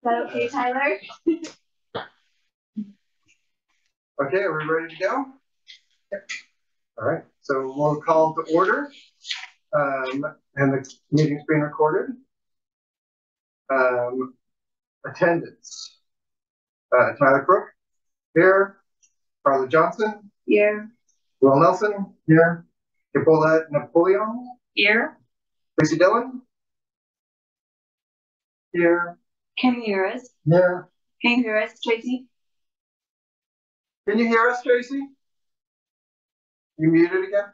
that okay, Tyler? Okay, are we ready to go? Yep. All right, so we'll call to order, and the meeting's being recorded. Attendance. Tyler Crook, here. Carla Johnson, here. Will Nelson, here. Ebola Napoleon, here. Tracy Dillon, here. Can you hear us? Here. Can you hear us, Tracy? Can you hear us, Tracy? You muted again?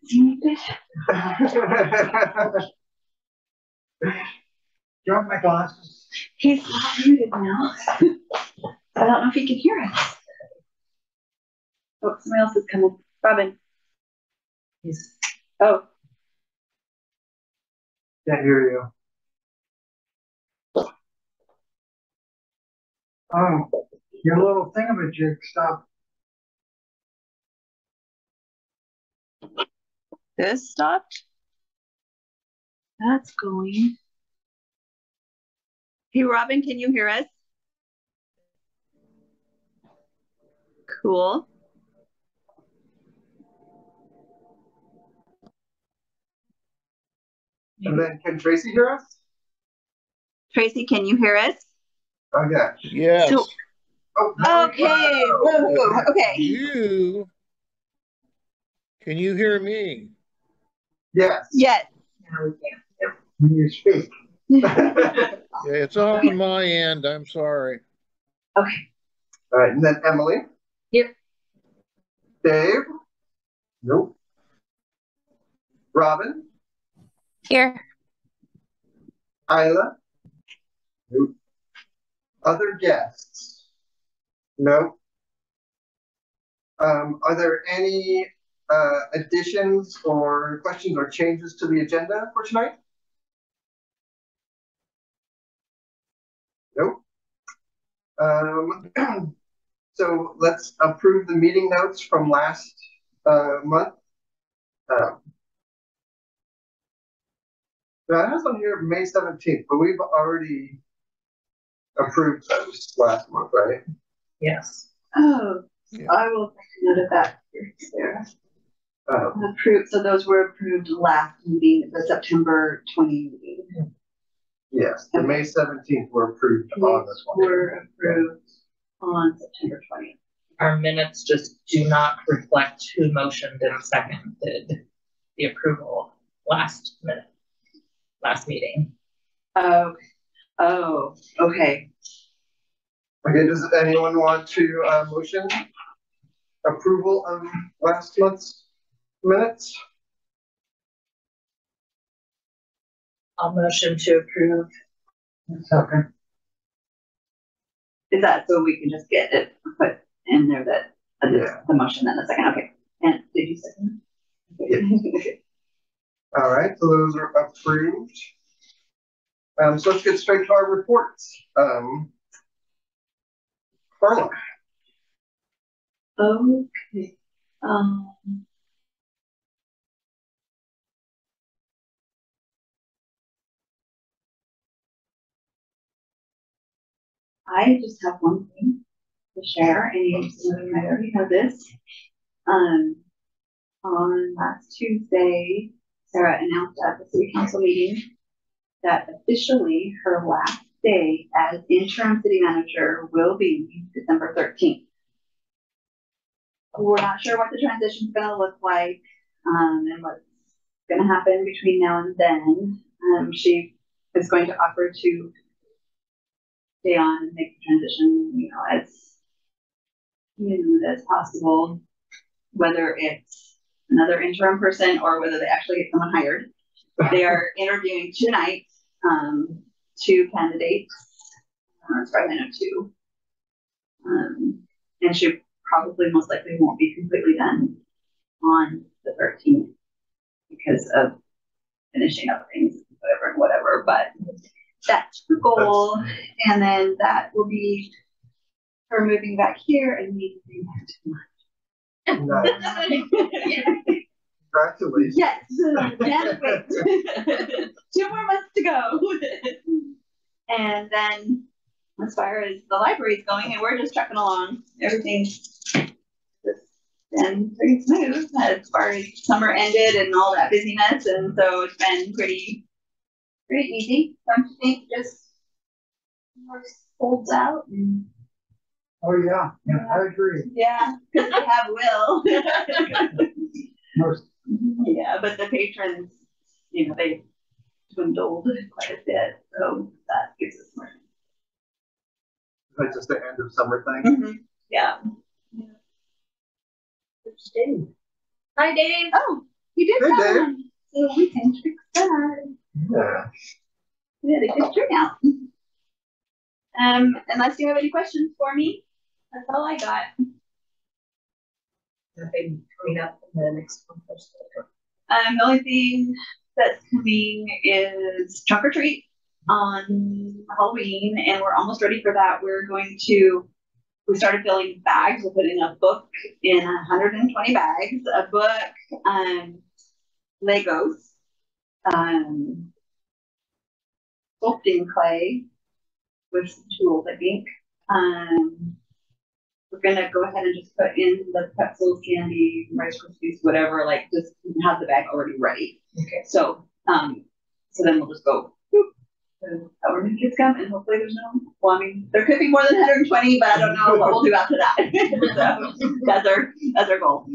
Is he muted? Do you want my glasses? He's not muted now. I don't know if he can hear us. Oh, somebody else is coming. Robin. He's... Oh. Can't hear you. Oh, your little thingamajig stopped. This stopped? That's going. Hey, Robin, can you hear us? Cool. And then can Tracy hear us? Tracy, can you hear us? Okay. Yes. So, okay. Whoa. Okay. Can you hear me? Yes. Yes. Now we can. When you speak. Yeah, it's on my end. I'm sorry. Okay. All right, and then Emily. Here. Dave. Nope. Robin. Here. Isla. Nope. Other guests. Nope. Are there any additions or questions or changes to the agenda for tonight? Nope. So let's approve the meeting notes from last month. Now it has on here May 17th, but we've already approved those last month, right? Yes. Oh, Yeah. I will take note of that here, Sarah. Approved. So those were approved last meeting, the September 20 meeting. Yes, the May 17th were approved on this one. Were approved on September 20th. Our minutes just do not reflect who motioned and seconded the approval last meeting. Oh, okay. Okay, does anyone want to motion approval of last month's minutes? I'll motion to approve. Okay. Is that so we can just get it put in there that the motion in a second? Okay. And did you second? Yeah. All right, so those are approved. So let's get straight to our reports. Carla. Okay. I just have one thing to share, and some of you might already know this. On last Tuesday, Sarah announced at the city council meeting that officially her last day as interim city manager will be December 13th. We're not sure what the transition is going to look like, and what's going to happen between now and then. She is going to offer to stay on and make the transition, as smooth as possible, whether it's another interim person or whether they actually get someone hired. They are interviewing tonight, 2 candidates, as far as I know 2. And she probably most likely won't be completely done on the 13th because of finishing up things, whatever, but that's the goal. And then that will be her moving back here and me moving back to mine. Nice. congratulations. Yes, can't wait. 2 more months to go. And then as far as the library is going, and we're just trucking along, everything's just been pretty smooth as far as summer ended and all that busyness, and so it's been pretty easy. Don't you think? Just more holds out and Oh, yeah, yeah, I agree. yeah, because we have Will. Most, Yeah, but the patrons, you know, they dwindled quite a bit, so that gives us more. That's just the end of summer thing. Yeah. Which Dave? Hi, Dave. Oh, you did Hey, Dave. come. So we can fix that. Yeah. We had a good turnout. Unless you have any questions for me, that's all I got. Nothing coming up in the next one. The only thing that's coming is trunk or treat on Halloween, and we're almost ready for that. We started filling bags. We're putting a book in 120 bags, a book, Legos, sculpting clay with some tools, I think. We're gonna go ahead and just put in the pretzels, candy, Rice Krispies, whatever, like just have the bag already ready. Okay. So, so then we'll just go, however many kids come, and hopefully there's well, I mean, there could be more than 120, but I don't know what we'll do after that. So that's our goal.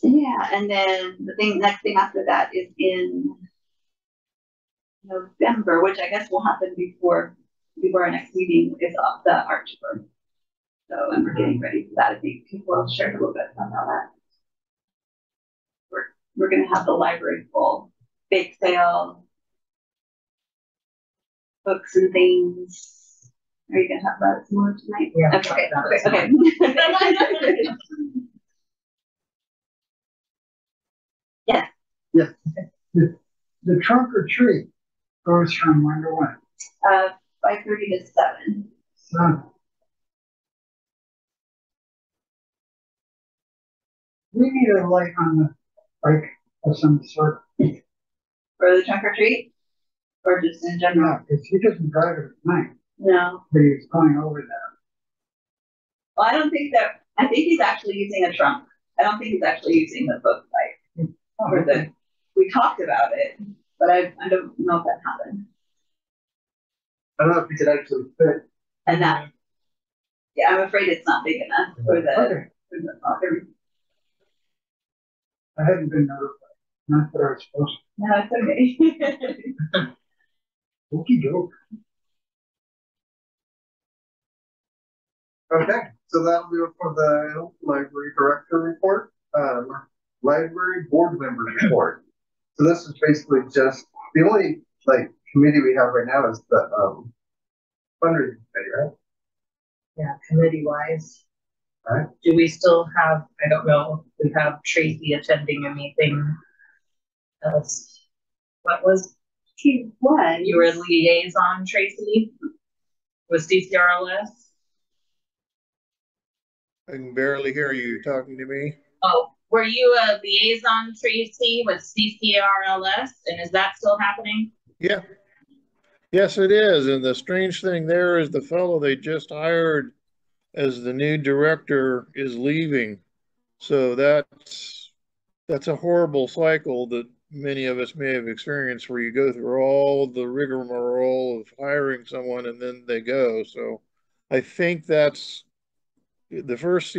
Yeah, and then next thing after that is in November, which I guess will happen before our next meeting, is the art tour. So, and we're getting ready for that. I think people will share a little bit about that. We're gonna have the library full, bake sale, books and things. Are you gonna talk about it some more tonight? Yeah. Okay. Yes. yes. The trunk or treat goes from 1 to 1. 5:30 to 7. So, we need a light on the bike of some sort. For the trunk or treat? Or just in general? Yeah, because he doesn't drive it at night, No. but he's going over there. Well, I think he's actually using a trunk. I don't think he's actually using the book bike. We talked about it, but I don't know if that happened. I don't know if you could actually fit. And that, yeah, I'm afraid it's not big enough for the. Okay. I hadn't been notified. Not that I was supposed to. No, it's okay. Okey doke. Okay, so that'll do it for the library director report. Library board members report. So this is basically just the only committee we have right now is the fundraising committee, right? Yeah, committee wise. Right. Do we still have, I don't know, we have Tracy attending a meeting. What was? He was. You were liaison, Tracy? Was DCRLS? I can barely hear you talking to me. Oh, were you a liaison, Tracy, with CCRLS? And is that still happening? Yeah. Yes, it is. And the strange thing there is the fellow they just hired as the new director is leaving. So that's a horrible cycle that many of us may have experienced, where you go through all the rigmarole of hiring someone and then they go. So I think that's the first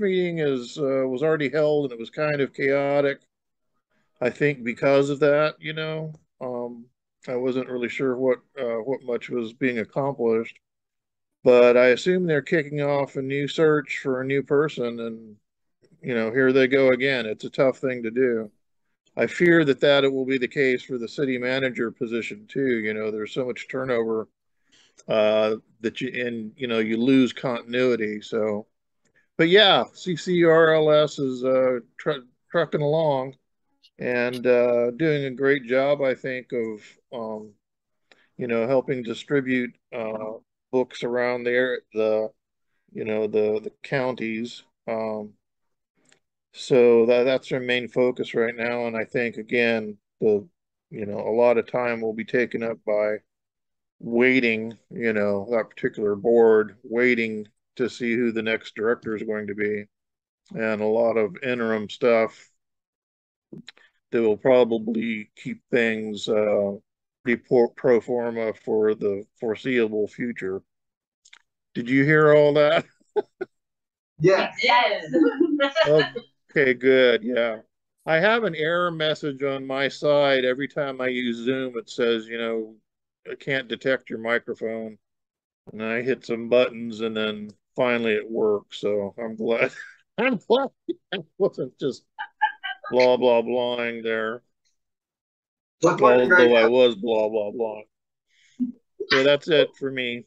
meeting was already held, and it was kind of chaotic. I think because of that, I wasn't really sure what much was being accomplished, but I assume they're kicking off a new search for a new person, and here they go again. It's a tough thing to do. I fear that it will be the case for the city manager position too. There's so much turnover that you lose continuity. So, but yeah, CCRLS is trucking along and doing a great job, I think, of helping distribute books around there, the counties. So that's our main focus right now. And I think again, a lot of time will be taken up by waiting, that particular board, waiting to see who the next director is going to be. And a lot of interim stuff that will probably keep things be pro forma for the foreseeable future. Did you hear all that? Yeah. Yes. Okay, good. Yeah. I have an error message on my side every time I use Zoom. It says, it can't detect your microphone. And I hit some buttons and then finally it worked. So I'm glad. I'm glad I wasn't just blah, blah, blahing there. What's working right Although I now? was blah, blah, blah. So that's it for me.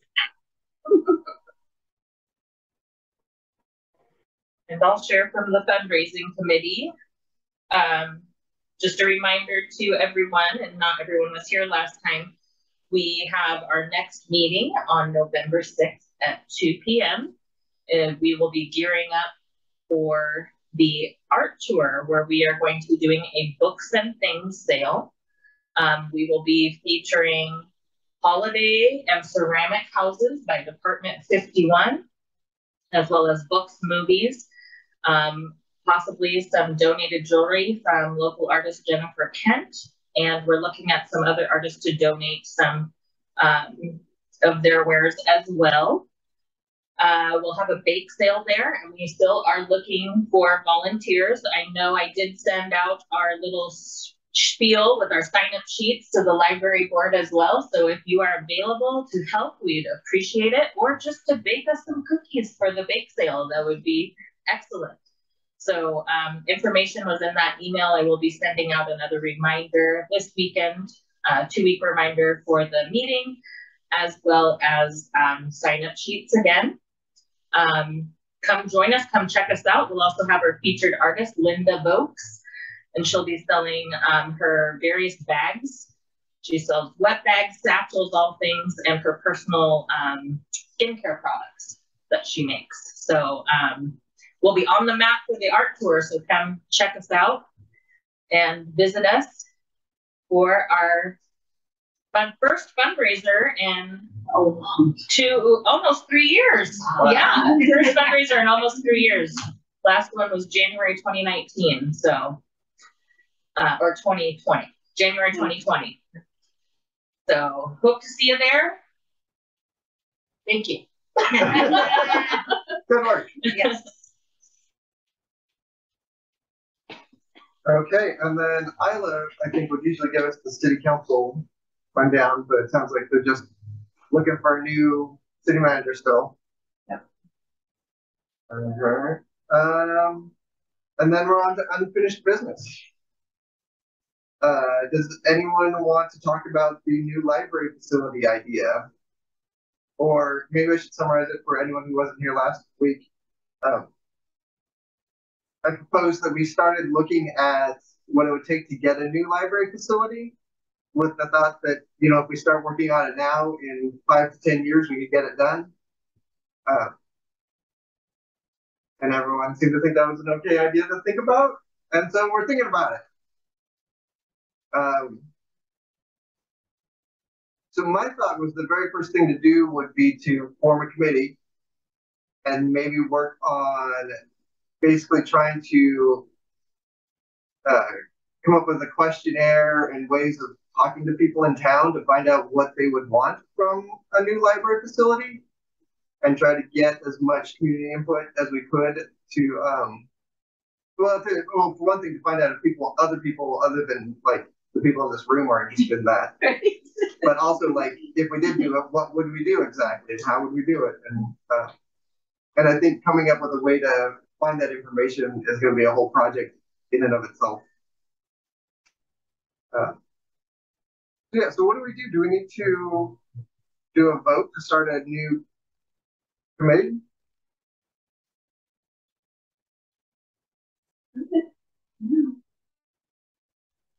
And I'll share from the fundraising committee. Just a reminder to everyone, and not everyone was here last time, we have our next meeting on November 6th at 2 p.m. We will be gearing up for the art tour where we are going to be doing a books and things sale. We will be featuring holiday and ceramic houses by Department 51, as well as books, movies, possibly some donated jewelry from local artist Jennifer Kent. And we're looking at some other artists to donate some of their wares as well. We'll have a bake sale there, and we still are looking for volunteers. I know I did send out our little spiel with our sign-up sheets to the library board as well. So if you are available to help, we'd appreciate it. Or just to bake us some cookies for the bake sale, that would be excellent. So information was in that email. I will be sending out another reminder this weekend, 2-week reminder for the meeting, as well as sign-up sheets again. Come join us, come check us out. We'll also have our featured artist, Linda Vokes, and she'll be selling her various bags. She sells wet bags, satchels, all things, and her personal skincare products that she makes. So we'll be on the map for the art tour, so come check us out and visit us for our first fundraiser in almost 3 years. Wow. Yeah, first fundraiser in almost 3 years. Last one was January 2019, so or 2020, January 2020. So hope to see you there. Thank you. Good work. Yes. Okay, and then Isla, I think, would usually give us the city council rundown, but it sounds like they're just looking for a new city manager still. Yeah. Okay. And then we're on to unfinished business. Does anyone want to talk about the new library facility idea? Or maybe I should summarize it for anyone who wasn't here last week. I propose that we started looking at what it would take to get a new library facility, with the thought that, if we start working on it now, in 5 to 10 years, we could get it done. And everyone seemed to think that was an okay idea to think about. And so we're thinking about it. So my thought was the very first thing to do would be to form a committee and maybe work on basically trying to come up with a questionnaire and ways of talking to people in town to find out what they would want from a new library facility, and try to get as much community input as we could to, for one thing, to find out if other people other than like the people in this room are interested in that. But also, like, if we did do it, what would we do exactly? And how would we do it? And I think coming up with a way to find that information is going to be a whole project in and of itself. Yeah, so what do we do? Do we need to do a vote to start a new committee?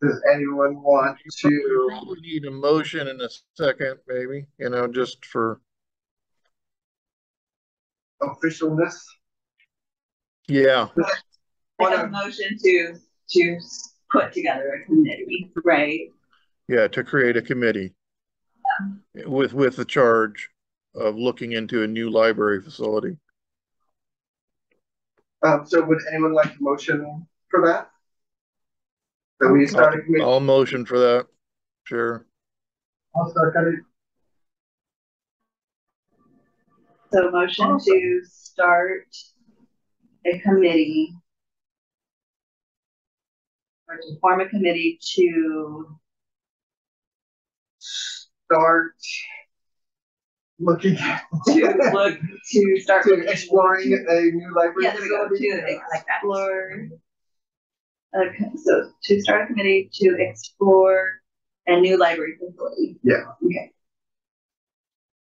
Does anyone want to? We probably need a motion in a second, maybe, just for officialness? Yeah. Like a motion to put together a committee, right? Yeah, to create a committee with the charge of looking into a new library facility. So would anyone like to motion for that? That we start a committee? I'll motion for that. Sure. I'll second it. So motion to start a committee or to form a committee to start looking to start to exploring a new library. Yeah, there we go. To explore. So to start a committee to explore a new library facility. Yeah. Okay.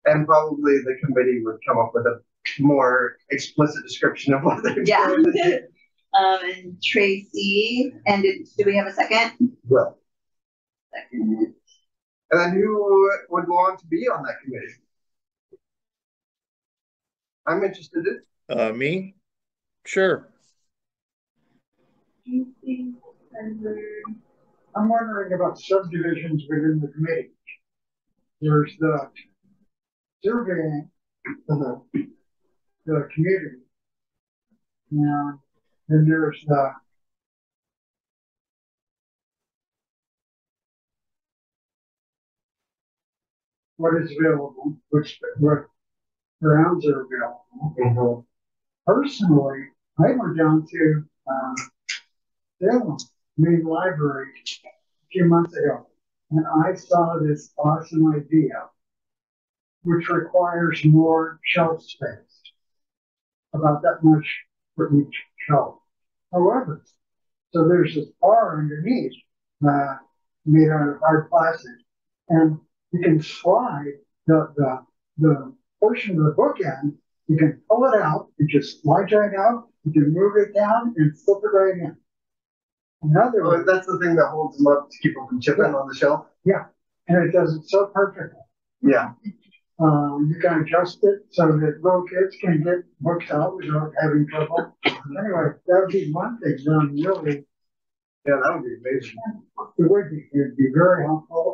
And probably the committee would come up with a more explicit description of what they're doing. Yeah. And Tracy, and do we have a second? Well. Second. And then who would want to be on that committee? I'm interested in. Me? Sure. I'm wondering about subdivisions within the committee. There's the surveying the community. And then there's the what is available, what grounds are available. Personally, I went down to Salem Main Library a few months ago, and I saw this awesome idea, which requires more shelf space, about that much for each shelf. However, so there's this bar underneath made out of hard plastic, and you can slide the portion of the bookend. You can pull it out. It just slides right out. You can move it down and flip it right in. Another one. That's the thing that holds them up to keep them from chipping on the shelf. Yeah, and it does it so perfectly. Yeah. You can adjust it so that little kids can get books out without having trouble. Anyway, that would be one thing. Really. Yeah, that would be amazing. It would be. It would be very helpful.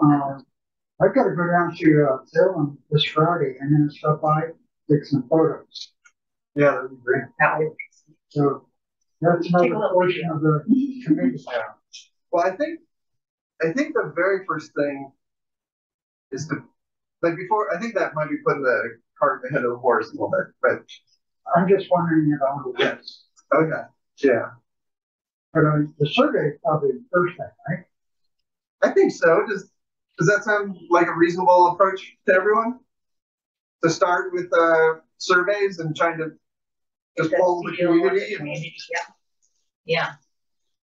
I've got to go down to Salem this Friday and then stop by, take some photos. Yeah, that would be great. So that's another portion of the committee. Well, I think the very first thing is to, like before, I think that might be putting the cart ahead of the horse a little bit, but I'm just wondering about this. Okay. Yeah. But the survey is probably the first thing, right? I think so. Does that sound like a reasonable approach to everyone? To start with surveys and trying to just poll the community? Yeah.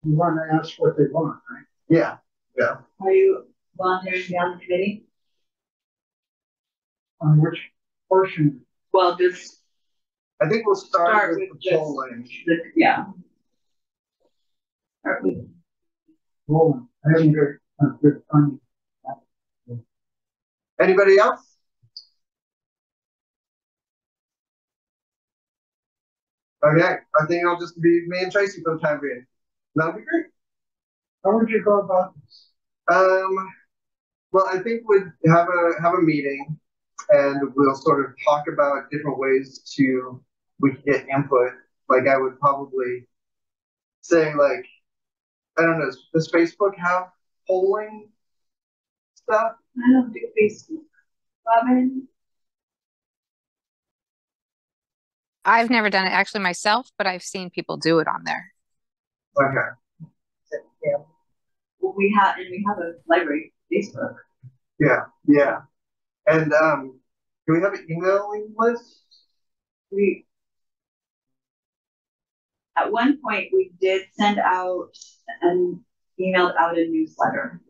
You want to ask what they want, right? Yeah. Yeah. Are you volunteering to be on the committee? On which portion? Well, just I think we'll start with the polling. Yeah. Start with polling. I haven't got a good fun. Anybody else? Okay, I think it'll just be me and Tracy for the time being. That'll be great. How would you go about this? Well, I think we'd have a meeting, and we'll sort of talk about different ways we can get input. Like I would probably say, like, I don't know, does Facebook have polling stuff? I don't do Facebook. Robin? I've never done it actually myself, but I've seen people do it on there. Okay. Yeah. Well, we have a library Facebook. Yeah, yeah. And do we have an emailing list? At one point we did send out and emailed out a newsletter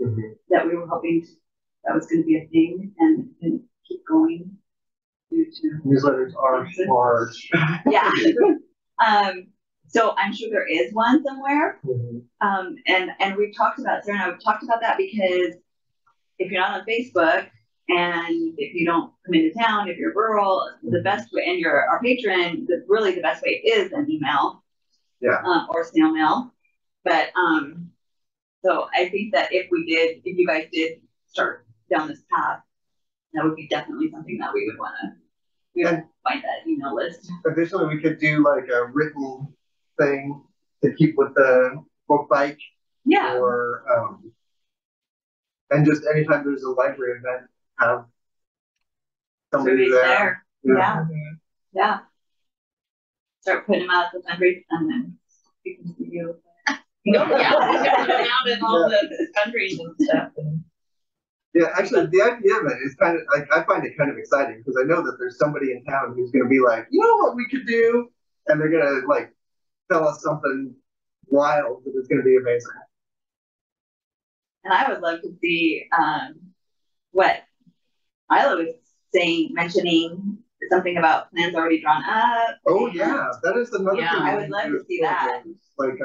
that we were hoping that was going to be a thing, and it didn't keep going due to newsletters are hard. Yeah. So I'm sure there is one somewhere. And we've talked about, Sarah and I have talked about that, because if you're not on Facebook and if you don't come into town, if you're rural, the best way, and you're our patron, really the best way is an email. Yeah. Or snail mail. But, so I think that if you guys did start down this path, that would be definitely something that we would find that email list. Additionally, we could do like a written thing to keep with the book bike. Yeah. Or, and just anytime there's a library event, have somebody there. Yeah. Yeah. Start putting them out at the fundraiser and then we can see you. Yeah, we can put them out in all the countries and stuff. Yeah, actually, the idea of it is kind of like, I find it kind of exciting because I know that there's somebody in town who's going to be like, you know what we could do, and they're going to like tell us something wild that is going to be amazing. And I would love to see what Isla was mentioning something about plans already drawn up. Oh yeah, that is another thing. I would love to see that. Like,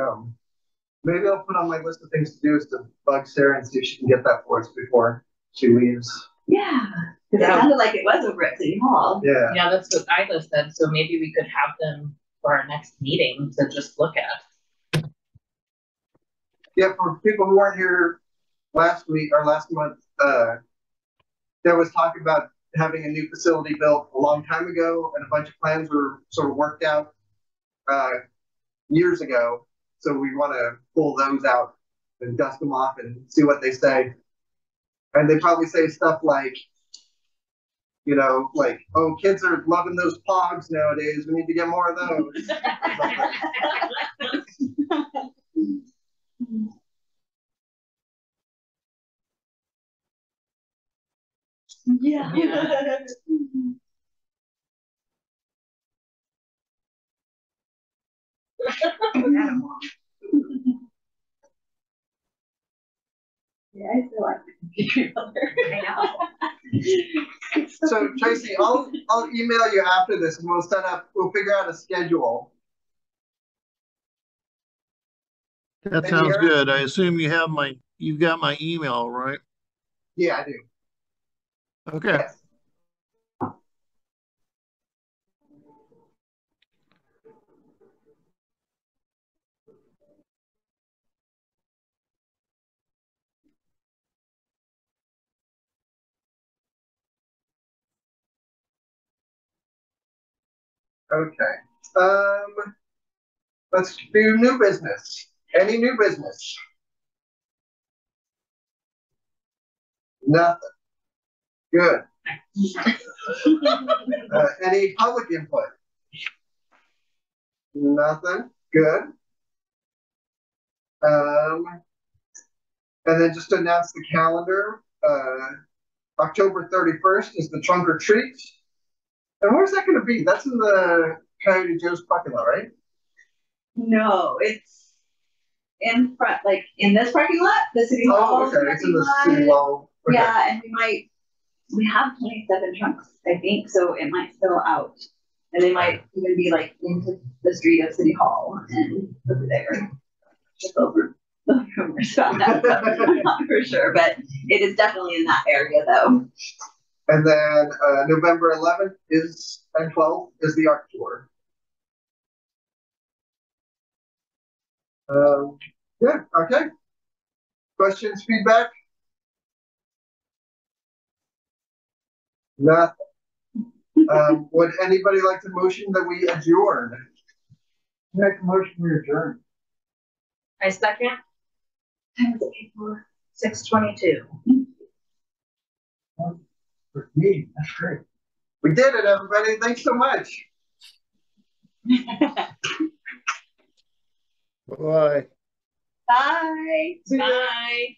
maybe I'll put on my list of things to do is to bug Sarah and see if she can get that for us before she leaves. Yeah, because it sounded like it was over at City Hall. Yeah. Yeah, that's what Isla said. So maybe we could have them for our next meeting to just look at. Yeah, for people who weren't here last week or last month, there was talk about having a new facility built a long time ago, and a bunch of plans were sort of worked out years ago. So we want to pull those out and dust them off and see what they say. And they probably say stuff like, you know, like, oh, kids are loving those pogs nowadays. We need to get more of those. Yeah. Yeah, I feel like the computer mother. I know. So Tracy, I'll email you after this and we'll figure out a schedule. That sounds good. I assume you've got my email, right? Yeah, I do. Okay. Yes. Okay. Let's do new business. Any new business? Nothing. Good. Any public input? Nothing. Good. And then just to announce the calendar, October 31st is the trunk or treat. And where's that going to be? That's in the Coyote Joe's parking lot, right? No, it's in front, like in this parking lot, the City Hall. Oh, okay. It's in the City Hall. Okay. Yeah, and we have 27 trunks, I think, so it might spill out. And they might even be like into the street of City Hall and over there. Just over the rumors about that. I'm not for sure, but it is definitely in that area though. And then November 11th and 12th is the art tour. Yeah, okay. Questions, feedback? Nothing. Would anybody like to motion that we adjourn? Make a motion we adjourn. I second. Time is it for 6:22. For me, that's great. We did it, everybody. Thanks so much. Bye. Bye. Bye.